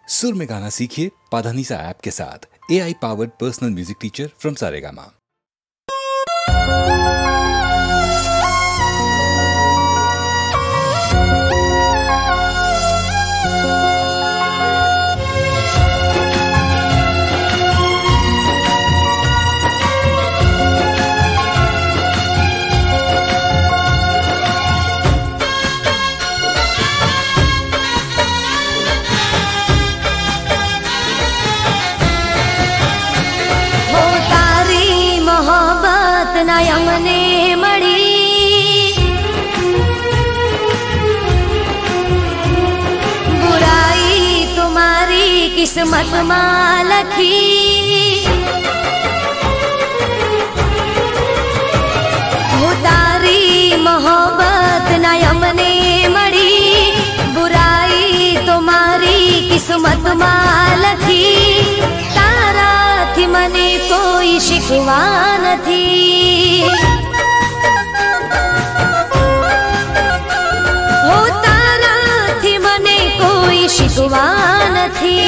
सुर में गाना सीखिए पाधानीसा ऐप के साथ। AI powered personal music teacher from Saregama. यमने मड़ी बुराई तुम्हारी किस्मत में लखी। हो तारी मोहब्बत ना यमने मड़ी बुराई तुम्हारी किस्मत में लखी। तारा थी मने कोई शिकवा नथी। हो तारा थी मने कोई शिकवा नथी।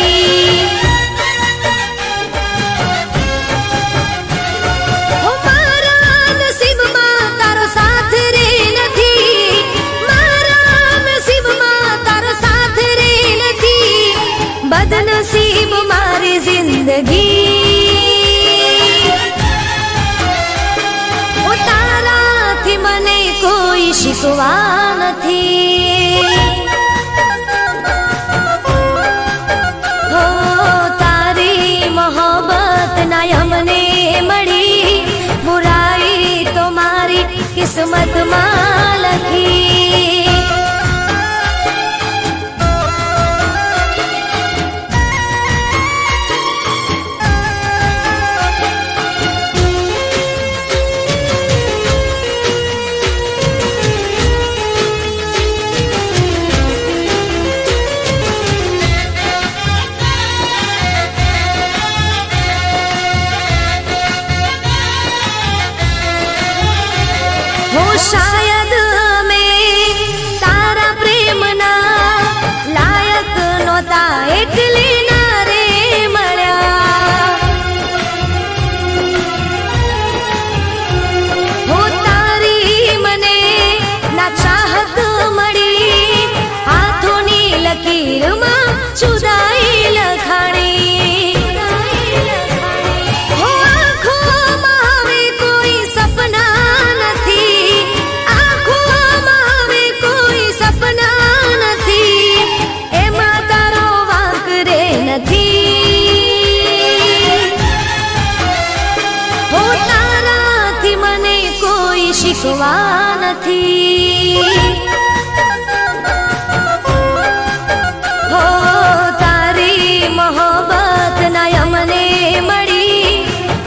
हो मारा नसीब में तारो साथ रे नथी। मारा नसीब में तारो साथ रे नथी। बदनसीब मारी जिंदगी। कोई शिकवा नथी। हो तारी मोहब्बत ना यमने मड़ी बुराई तुम्हारी किस्मत में लखी। शायद मैं तारा प्रेम ना लायक नोता एटले ना रे मळ्या। हो तारी मने ना चाहत मड़ी हाथोनी लकीर में जुदाई लखाणी। हो आँखों में हवे कोई सपना शिकवा नथी। हो तारी मोहब्बत ना यमने मड़ी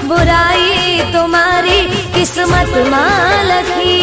बुराई तुम्हारी किस्मत में लखी।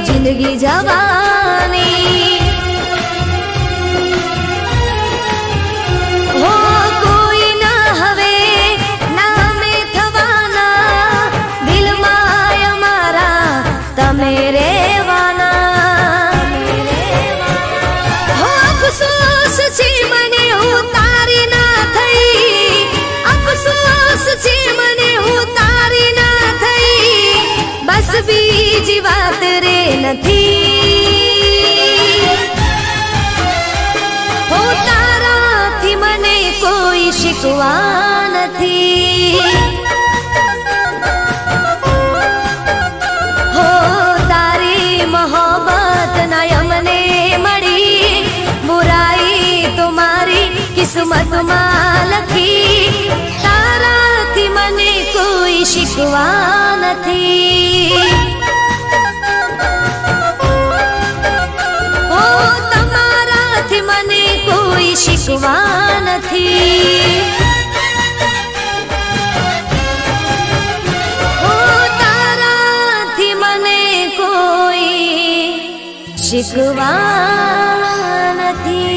जिंदगी जवानी हो कोई ना हवे ना में थवाना। दिल माया मारा तमेरे वाना। हो अफसोस छे मने उतारी ना थई। अफसोस छे मने उतारी ना थई। बस बीजी बात रे नथी। हो तारा थी मने कोई शिकवा नथी। हो तारी मोहब्बत ना यमने मड़ी बुराई तुम्हारी किस्मत में लखी। तारा थी मने कोई शिकवा नथी। નથી. ઓ તારાથી મને કોઈ શિકવા નથી.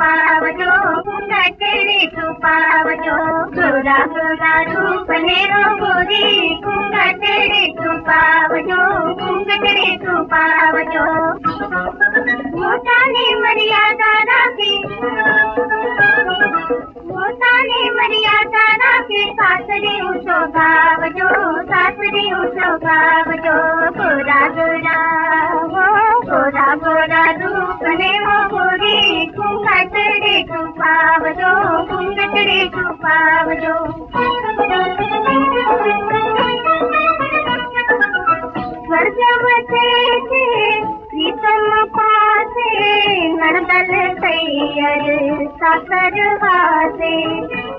पावजो कुंगटड़े तू पावजो गोरा गोरा रूप मेरो गोरी कुंगटड़े तू पावजो कुंगटड़े तू पावजो मोटा ने मर्यादा राखी मोटा ने मर्यादा राखी सासरे उठो गावजो गोरा गोरा हो गोरा गोरा रूप ने वो गोरी कुंगटड़े तू पावजो कुंगटड़े तू पावजो स्वर्गवते थे प्रीतम पासे नर्दल तैयर साकर वासे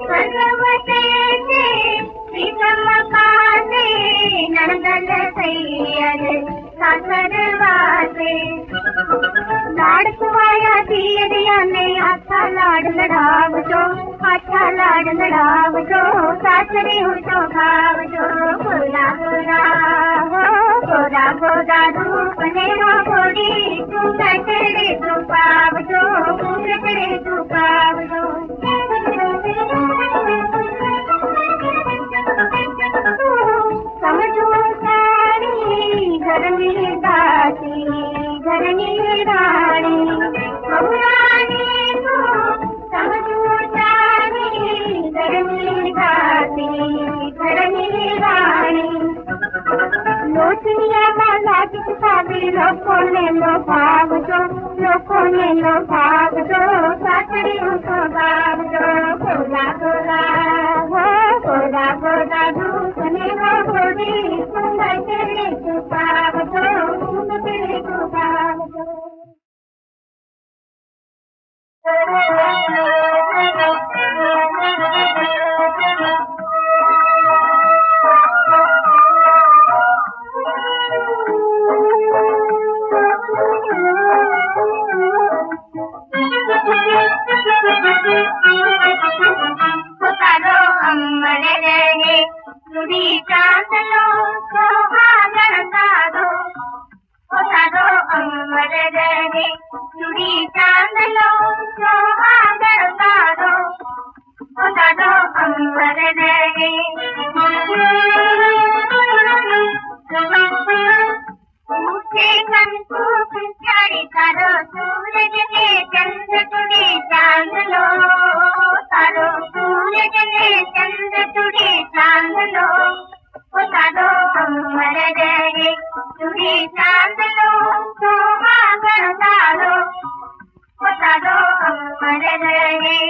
स्वर्गवते थे प्रीतम पासे नर्दल तैयर साकर वासे लाड़ कुवाया दिया ने आछा लाड़ लड़ावजो सासरे उठो खावजो गोरा गोरा हो गोरा गोरा रूप ने वो गोरी कुंगटड़े तू पावजो कुंगटड़े तू पावजो समझो सारी घर में दासी घर में रानी बहुरानी को समझो सारी घर में दासी घर में रानी लोचनिया माला किसका भी लोगों ने लो भावजो सासरी उठो भावजो गोरा गोरा हो गोरा गोरा रूप ने वो गोरी कुंगटड़े तू पावजो कुंगटड़े तू पावजो पुकारो अमर रहे सुरी चांदलो सोहागण साधो पुकारो अमर रहे सुरी चांदलो सोहागण साधो पुकारो अमर रहे ऊँचे कंकु चारी तारो सूरज के चंद्र तुड़ी चांद लो तारो सूरज के चंद्र तुड़ी चांद लो तारो अमर रहे तुड़ी चांद लो सोहागण तारो तारो अमर रहे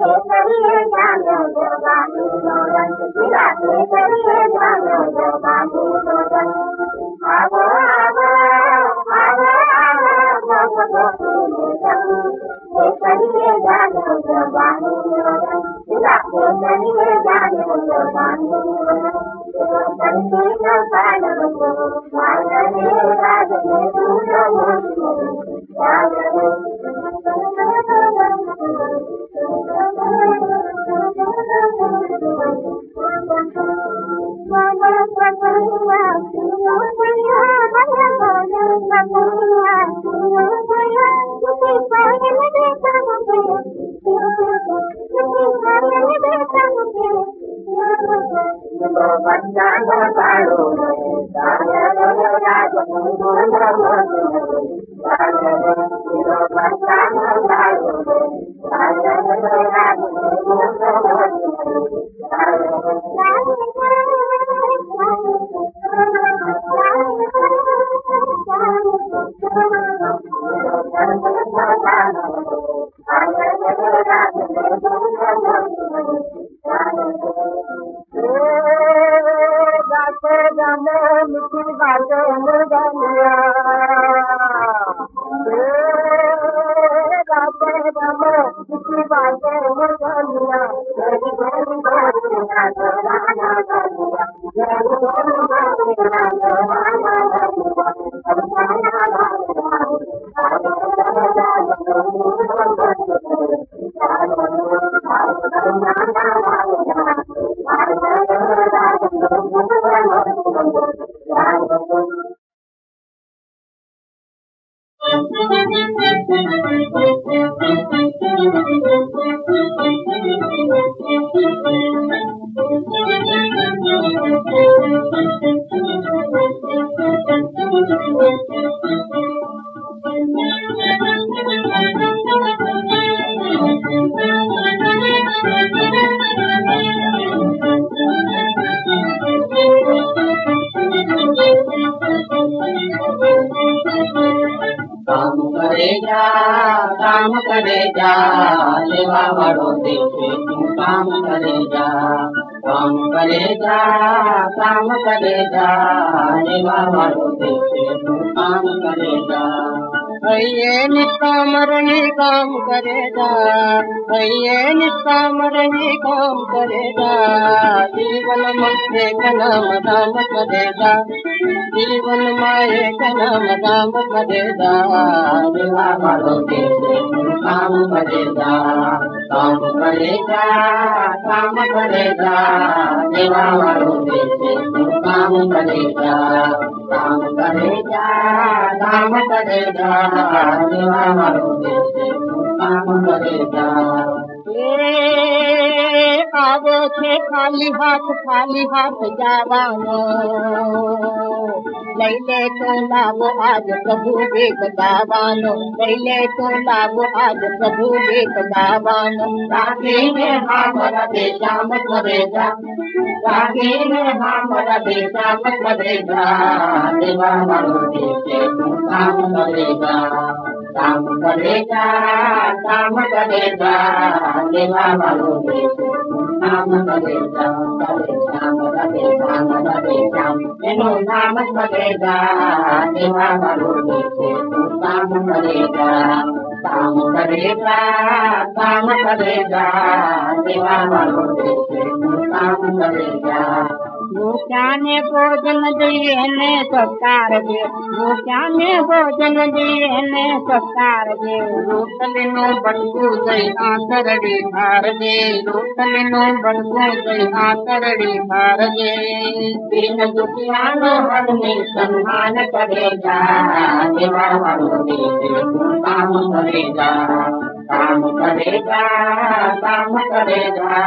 Thank you. जवानी रोदन जिला के करिए जानो जवानी रोदन आवो आवो आवो आवो गोपी ये करिए जानो जवानी रोदन जिला के करिए जानो जवानी रोदन कंठी न पालो मायने राजने दूलो काम करेगा सेवा बड़ो देखे तू काम करेगा काम करेगा काम करेगा सेवा बड़ो देखे तू काम करेगा भैये निष्कामरणी काम करेगा भैये निष्कामरणी काम करेगा जीवन में एक नाम दाम करेगा जीवन में एक नाम दाम करेगा सेवा बड़ो देखे काम करेगा काम करेगा काम करेगा सेवा बड़ो देखे काम करेगा काम करेगा काम करेगा सेवा बड़ो देखे काम करेगा आवो छे खाली हाथ जावानो लैले तो लावो आज प्रभु देख दावानो लैले तो लावो आज प्रभु देख दावानो राखी में हमारा बेटा मत मरेगा राखी में हमारा बेटा मत मरेगा सेवा बड़ो देखे तू काम करेगा काम करेगा काम करेगा सेवा बड़ो देखे काम करेगा तेनो नाम करेगा सेवा बड़ो देखे तू काम करेगा काम करेगा काम करेगा सेवा बड़ो देखे तू काम करेगा भूख्याने भोजन दिए ने सत्कार दे भूख्याने भोजन दिए ने सत्कार दे रोटलिनो बड़कू गई आंतरड़ी धार दे रोटलिनो बड़कू गई आंतरड़ी धार दे दिन दुखियानो हर में सम्मान करेगा सेवा बड़ो देखे तू काम करेगा काम करेगा काम करेगा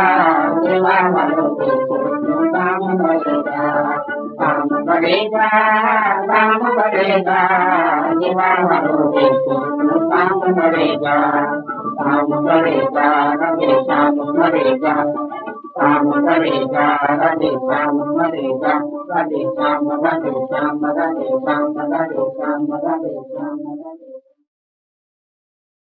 सेवा बड़ो देखे तू काम करेगा काम करेगा काम करेगा सेवा बड़ो देखे तू काम करेगा काम करेगा रवि श्याम करेगा काम करेगा रवि श्याम करेगा रवि श्याम रवि श्याम रवि श्याम रवि श्याम रवि श्याम